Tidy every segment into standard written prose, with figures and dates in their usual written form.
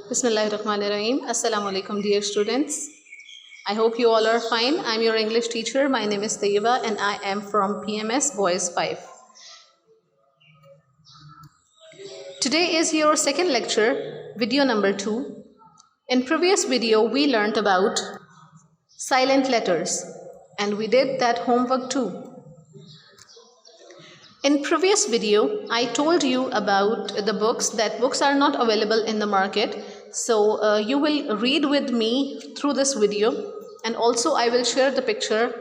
Bismillahirrahmanirrahim. Assalamu alaikum, dear students. I hope you all are fine. I'm your English teacher. My name is Tayyiba and I am from PMS Boys 5. Today is your second lecture, video number 2. In previous video, we learnt about silent letters and we did that homework too. In previous video, I told you about the books. That books are not available in the market. So you will read with me through this video, and also I will share the picture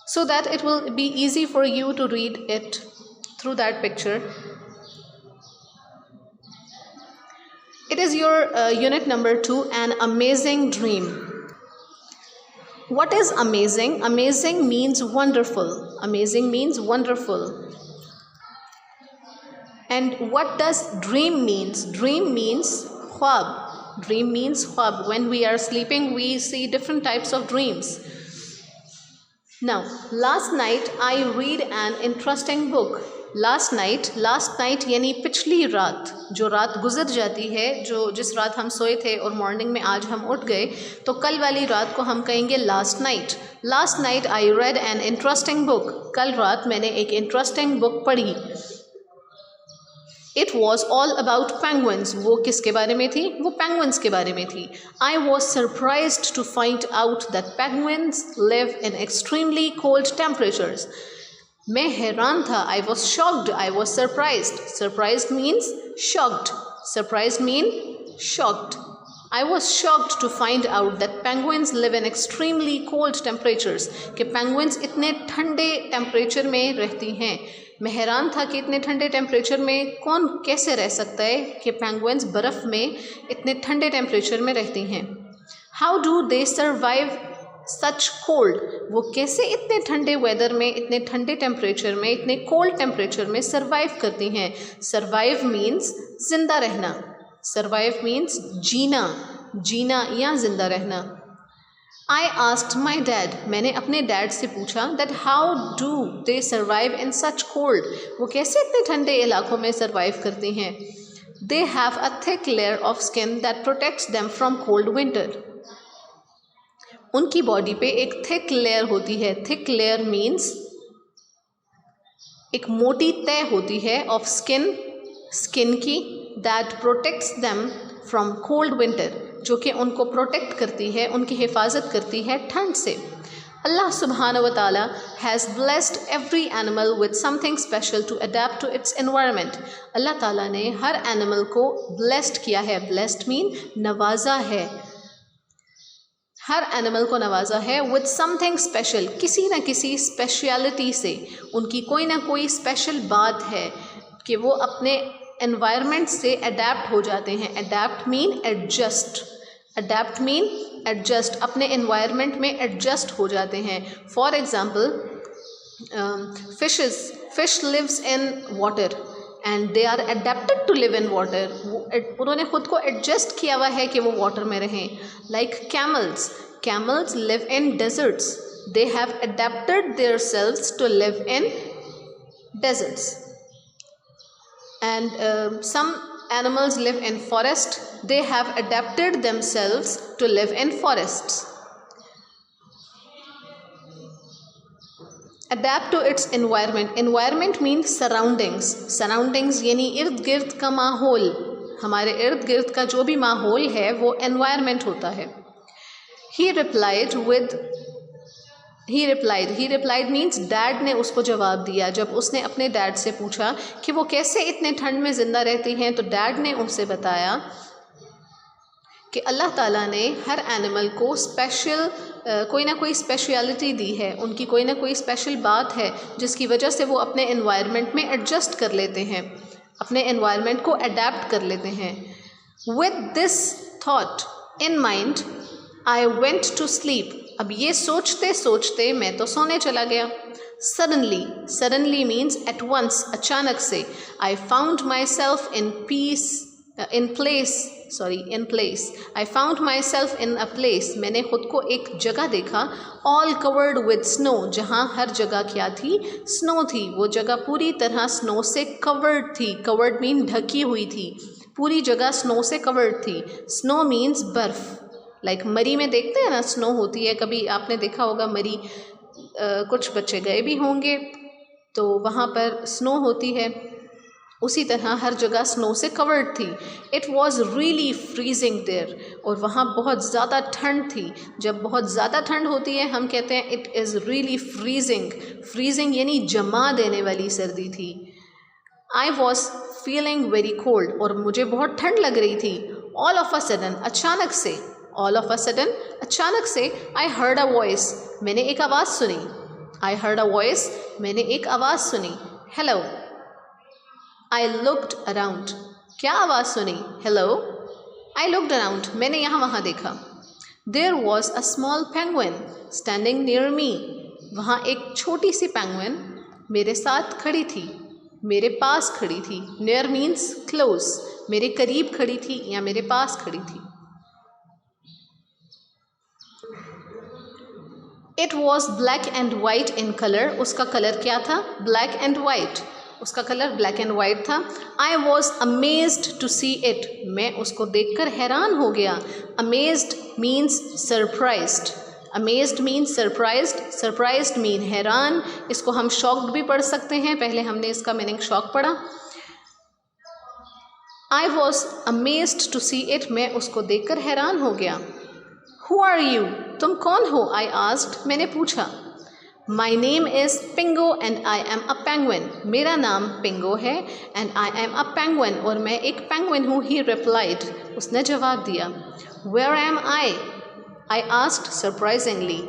so that it will be easy for you to read it through that picture. It is your unit number 2, An Amazing Dream. What is amazing? Amazing means wonderful. Amazing means wonderful. And what does dream means? Dream means khwab. Dream means khwab. When we are sleeping, we see different types of dreams. Now, last night I read an interesting book. Last night यानी पिछली रात, जो रात गुजर जाती है, जिस रात हम सोए थे और मॉर्निंग में आज हम उठ गए, तो कल वाली रात को हम कहेंगे last night. Last night I read an interesting book. कल रात मैंने एक इंटरेस्टिंग बुक पढ़ी. It was all about penguins. वो किसके बारे में थी? वो penguins के बारे में थी. I was surprised to find out that penguins live in extremely cold temperatures. मैं हैरान था. I was shocked. I was surprised. Surprised means shocked. Surprised mean shocked. I was shocked to find out that penguins live in extremely cold temperatures. कि penguins इतने ठंडे temperature में रहती हैं. मैं हैरान था कि इतने ठंडे टेम्परेचर में कौन कैसे रह सकता है कि पेंगुइन्स बर्फ़ में इतने ठंडे टेम्परेचर में रहती हैं. How do they survive such cold. वो कैसे इतने ठंडे वेदर में, इतने ठंडे टेम्परेचर में, इतने कोल्ड टेम्परेचर में सर्वाइव करती हैं. सर्वाइव मीन्स ज़िंदा रहना. सर्वाइव मीन्स जीना, जीना या ज़िंदा रहना. I asked my dad. मैंने अपने डैड से पूछा that how do they survive in such cold. वो कैसे इतने ठंडे इलाकों में सर्वाइव करती हैं. They have a thick layer of skin that protects them from cold winter. उनकी बॉडी पे एक थिक लेयर होती है. थिक लेयर मीन्स एक मोटी तह होती है ऑफ स्किन की, that protects them from cold winter, जो कि उनको प्रोटेक्ट करती है, उनकी हिफाजत करती है ठंड से. अल्लाह सुब्हानहू व तआला has blessed every animal with something special to adapt to its environment. Allah ताला ने हर एनिमल को ब्लेस्ड किया है. ब्लेस्ड मीन नवाजा है. हर एनिमल को नवाजा है विद समथिंग स्पेशल, किसी न किसी स्पेशलिटी से. उनकी कोई ना कोई स्पेशल बात है कि वो अपने एनवायरनमेंट से अडेप्ट हो जाते हैं. Adapt mean adjust. Adapt mean adjust. अपने एनवायरनमेंट में एडजस्ट हो जाते हैं. For example, fish lives in water and they are adapted to live in water. उन्होंने ख़ुद को एडजस्ट किया हुआ है कि वो वाटर में रहें. Like camels live in deserts. They have adapted their selves to live in deserts. And some animals live in forest. They have adapted themselves to live in forests. Adapt to its environment. Environment means surroundings. Surroundings यानी इर्द गिर्द का माहौल. हमारे इर्द गिर्द का जो भी माहौल है वो environment होता है. He replied means डैड ने उसको जवाब दिया. जब उसने अपने डैड से पूछा कि वो कैसे इतने ठंड में ज़िंदा रहती हैं, तो डैड ने उनसे बताया कि अल्लाह ताला ने हर एनिमल को स्पेशल कोई ना कोई स्पेशलिटी दी है. उनकी कोई ना कोई स्पेशल बात है जिसकी वजह से वो अपने एनवायरनमेंट में एडजस्ट कर लेते हैं, अपने एनवायरनमेंट को अडेप्ट कर लेते हैं. With this thought in mind I went to sleep. अब ये सोचते सोचते मैं तो सोने चला गया. सडनली मीन्स एट वंस, अचानक से. I found my self in place. I found my self in a place. मैंने ख़ुद को एक जगह देखा. All covered with snow. जहाँ हर जगह क्या थी? स्नो थी. वो जगह पूरी तरह स्नो से कवर्ड थी. कवर्ड मीन ढकी हुई थी. पूरी जगह स्नो से कवर्ड थी। स्नो मीन्स बर्फ़, लाइक मरी में देखते हैं ना स्नो होती है, कभी आपने देखा होगा मरी, कुछ बच्चे गए भी होंगे तो वहाँ पर स्नो होती है, उसी तरह हर जगह स्नो से कवर्ड थी। It was really freezing there, और वहाँ बहुत ज़्यादा ठंड थी। जब बहुत ज़्यादा ठंड होती है हम कहते हैं it is really freezing. Freezing यानी जमा देने वाली सर्दी थी। I was feeling very cold, और मुझे बहुत ठंड लग रही थी। ऑल ऑफ अ सडन, अचानक से, ऑल ऑफ अ सडन अचानक से, आई हर्ड अ वॉइस, मैंने एक आवाज़ सुनी। आई हर्ड अ वॉइस, मैंने एक आवाज़ सुनी। हेलो, आई लुक्ड अराउंड, क्या आवाज़ सुनी? हेलो, आई लुक्ड अराउंड, मैंने यहाँ वहाँ देखा। There was a small penguin standing near me, वहाँ एक छोटी सी पेंगुइन मेरे साथ खड़ी थी, मेरे पास खड़ी थी। नियर मीन्स क्लोज, मेरे करीब खड़ी थी या मेरे पास खड़ी थी। It was black and white in colour, उसका कलर क्या था? ब्लैक एंड वाइट, उसका कलर ब्लैक एंड वाइट था। I was amazed to see it, मैं उसको देखकर हैरान हो गया। Amazed means surprised, amazed means surprised, surprised mean हैरान। इसको हम शॉक्ड भी पढ़ सकते हैं, पहले हमने इसका मीनिंग शॉक पढ़ा। I was amazed to see it, मैं उसको देखकर हैरान हो गया। हु आर यू, तुम कौन हो? आई आस्क्ड, मैंने पूछा। My name is Pingo and I am a penguin, मेरा नाम पिंगो है and I am a penguin, और मैं एक पेंगुइन हूँ। ही रिप्लाइड, उसने जवाब दिया। Where am I asked surprisingly,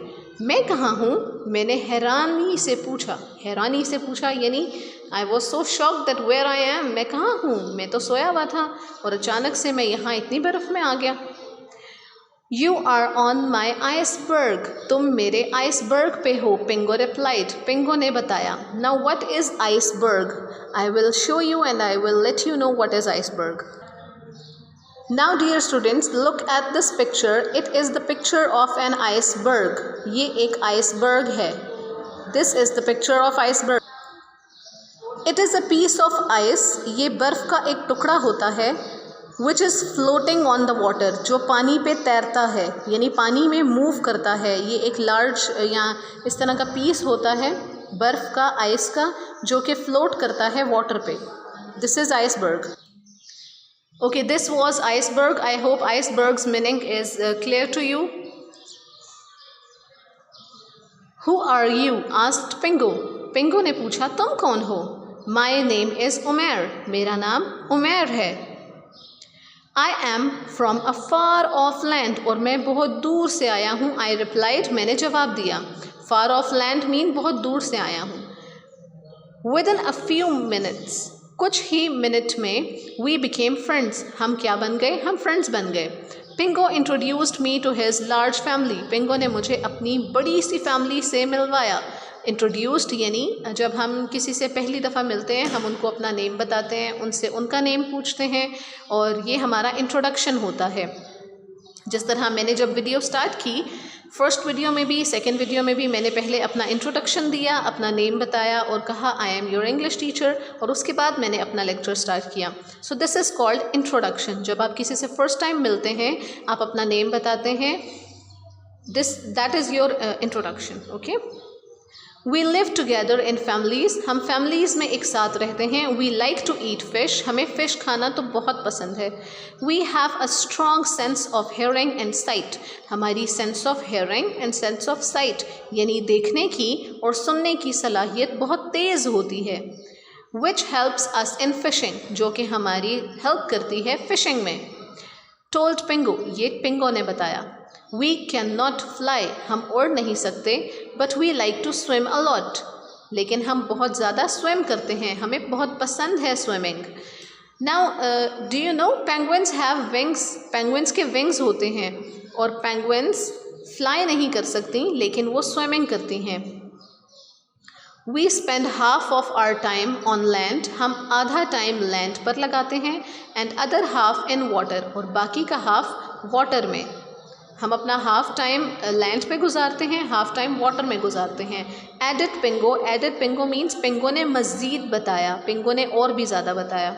मैं कहाँ हूँ? मैंने हैरानी से पूछा। हैरानी से पूछा यानी I was so shocked that where I am, मैं कहाँ हूँ? मैं तो सोया हुआ था और अचानक से मैं यहाँ इतनी बर्फ़ में आ गया। You are on my iceberg, तुम मेरे आइसबर्ग पे हो। पिंगो रिप्लाइड, पिंगो ने बताया। Now what is iceberg? I will show you and I will let you know what is iceberg. Now dear students, look at this picture, it is the picture of an iceberg, ये एक iceberg है। This is the picture of iceberg. It is a piece of ice, ये बर्फ़ का एक टुकड़ा होता है। Which is floating on the water, जो पानी पे तैरता है यानी पानी में मूव करता है। ये एक लार्ज या इस तरह का पीस होता है बर्फ़ का, आइस का, जो कि फ्लोट करता है वाटर पे। This is iceberg. Okay, this was iceberg. I hope icebergs meaning is clear to you. Who are you asked Pingo, Pingo ने पूछा तुम कौन हो? माई नेम इज़ उमैर, मेरा नाम उमैर है। I am from a far of land, और मैं बहुत दूर से आया हूँ। आई रिप्लाइड, मैंने जवाब दिया। फार ऑफ लैंड मीन बहुत दूर से आया हूँ। Within a few minutes, कुछ ही मिनट में, वी बिकेम फ्रेंड्स, हम क्या बन गए? हम फ्रेंड्स बन गए। Pingo introduced me to his large family, Pingo ने मुझे अपनी बड़ी सी फैमिली से मिलवाया। इंट्रोड्यूस्ड यानी जब हम किसी से पहली दफ़ा मिलते हैं हम उनको अपना नेम बताते हैं, उनसे उनका नेम पूछते हैं, और ये हमारा इंट्रोडक्शन होता है। जिस तरह मैंने जब वीडियो स्टार्ट की, फर्स्ट वीडियो में भी सेकंड वीडियो में भी, मैंने पहले अपना इंट्रोडक्शन दिया, अपना नेम बताया और कहा I am your English teacher, और उसके बाद मैंने अपना लेक्चर स्टार्ट किया। So this is called introduction. जब आप किसी से फर्स्ट टाइम मिलते हैं आप अपना नेम बताते हैं, that is your introduction. Okay, we live together in families, हम फैमिलीज़ में एक साथ रहते हैं। We like to eat fish, हमें फ़िश खाना तो बहुत पसंद है। We have a strong sense of hearing and sight, हमारी sense of hearing and sense of sight यानी देखने की और सुनने की सलाहियत बहुत तेज़ होती है। Which helps us in fishing, जो कि हमारी हेल्प करती है फ़िशिंग में। टोल्ड पिंगो, ये पिंगो ने बताया। वी कैन नॉट फ्लाई, हम उड़ नहीं सकते, but we like to swim a lot, लेकिन हम बहुत ज़्यादा स्विम करते हैं, हमें बहुत पसंद है swimming. Now do you know penguins have wings, penguins के विंग्स होते हैं, और पेंगुइन्स फ्लाई नहीं कर सकती लेकिन वो स्विमिंग करती हैं। We spend half of hour time on land, हम आधा टाइम लैंड पर लगाते हैं, and other half in water, और बाकी का हाफ वाटर में। हम अपना हाफ टाइम लैंड पे गुजारते हैं, हाफ टाइम वाटर में गुजारते हैं। Added Pingo, added Pingo means Pingo ने मज़ीद बताया, पिंगो ने और भी ज़्यादा बताया।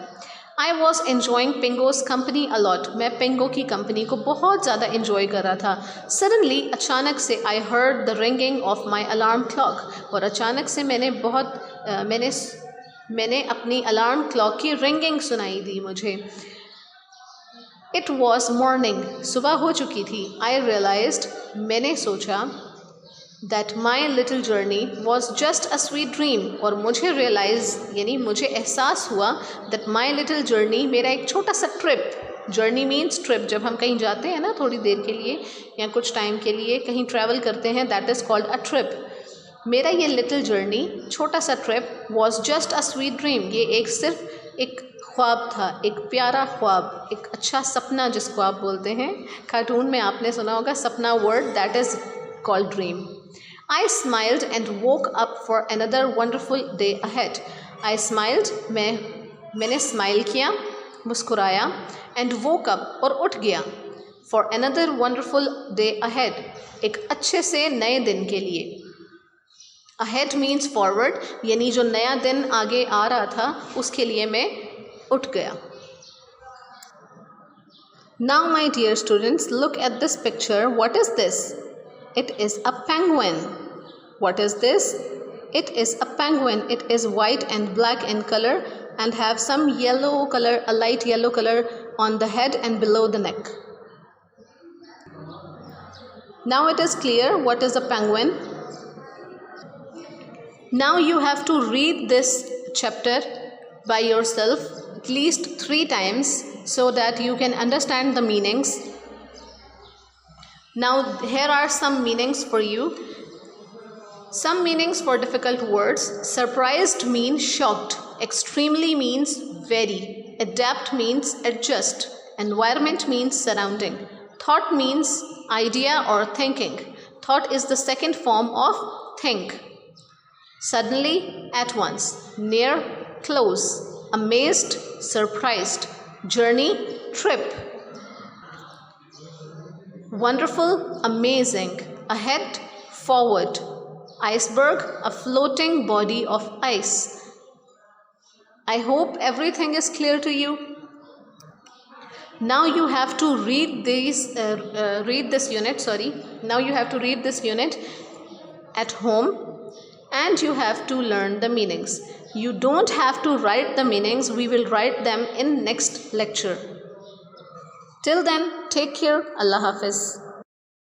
I was enjoying Pingo's company a lot, मैं पिंगो की कंपनी को बहुत ज़्यादा इन्जॉय कर रहा था. सडनली, अचानक से, I heard the ringing of my alarm clock, और अचानक से मैंने अपनी अलार्म क्लॉक की रिंगिंग सुनाई दी मुझे. इट वॉज मॉर्निंग, सुबह हो चुकी थी. आई रियलाइज्ड, मैंने सोचा, that my little journey was just a sweet dream, और मुझे मुझे एहसास हुआ दैट माई लिटिल जर्नी, मेरा एक छोटा सा ट्रिप, जर्नी मीन्स ट्रिप, जब हम कहीं जाते हैं ना थोड़ी देर के लिए या कुछ टाइम के लिए कहीं ट्रैवल करते हैं, that is called a trip. मेरा ये लिटिल जर्नी, छोटा सा trip, was just a sweet dream, ये सिर्फ एक ख्वाब था, एक प्यारा ख्वाब, एक अच्छा सपना जिसको आप बोलते हैं. कार्टून में आपने सुना होगा सपना word, that is called dream. I smiled and woke up for another wonderful day ahead. I smiled, मैंने स्माइल किया, मुस्कुराया, and woke up, और उठ गया, for another wonderful day ahead, एक अच्छे से नए दिन के लिए. Ahead means forward, यानी जो नया दिन आगे आ रहा था उसके लिए मैं उठ गया. Now my dear students, look at this picture. What is this? It is a penguin. What is this? It is a penguin. It is white and black in color and have some yellow color, a light yellow color on the head and below the neck. Now it is clear what is a penguin. Now you have to read this chapter by yourself at least 3 times so that you can understand the meanings. Now here are some meanings for you. Some meanings for difficult words. Surprised means shocked. Extremely means very. Adapt means adjust. Environment means surrounding. Thought means idea or thinking. Thought is the second form of think. Suddenly, at once. Near, close. Amazed, surprised. Journey, trip. Wonderful, amazing. Ahead, forward. Iceberg, a floating body of ice. I hope everything is clear to you. Now you have to read this unit. Now you have to read this unit at home, and you have to learn the meanings. You don't have to write the meanings. We will write them in next lecture. Till then, take care. Allah Hafiz.